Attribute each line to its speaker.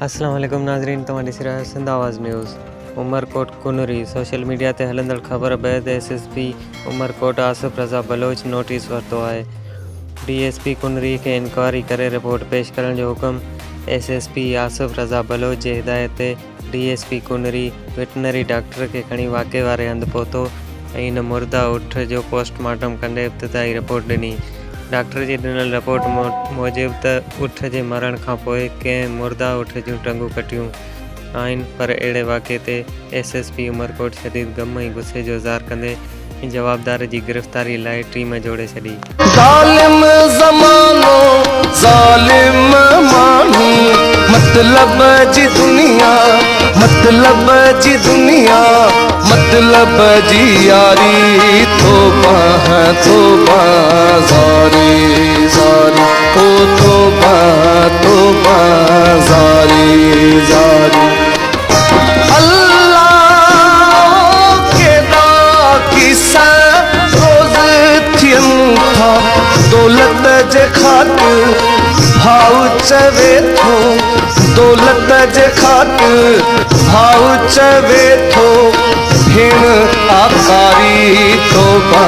Speaker 1: अस्सलाम वालेकुम नाज़रीन, तव्हां ॾिसी रहिया सिंध आवाज़ न्यूज़। उमरकोट कुनरी सोशल मीडिया ते हलंदड़ ख़बर बैदि एसएसपी उमरकोट आसिफ रज़ा बलोच नोटिस वरितो आहे। डीएसपी कुनरी खे इंक्वायरी करे रिपोर्ट पेश करण जो हुकुम। एसएसपी आसिफ रज़ा बलोच जे हिदायत ते डीएसपी कुनरी वेटनरी डॉक्टर खे खणी वाक़े वारे हंधि पहुतो ऐं इन मुर्दा उठ जो पोस्टमार्टम कंदे इब्तिदाई रिपोर्ट ॾिनी। डॉक्टर जी ॾिनल रिपोर्ट मूजिबि त उठ जे मरण खां पोइ कंहिं मुर्दा उठ जूं टंगूं कटियूं आहिनि, पर अहिड़े वाक़े ते एसएसपी उमरकोट शदीद गम ऐं गुस्से जो इज़हार कंदे जवाबदार जी गिरफ़्तारी लाइ टीम जोड़े छॾी।
Speaker 2: ज़ालिम ज़मानो ज़ालिम माण्हू मतलब जी दुनिया मतलब जी यारी तोबा ज़ारी ज़ारी ओ तोबा ज़ारी ज़ारी अल्लाह के दा किसा रोज़ थियन था दौलत जे खातिर भाव चवे थो दौलत जे खातिर भाव चवे थो भेण आकारी तोबा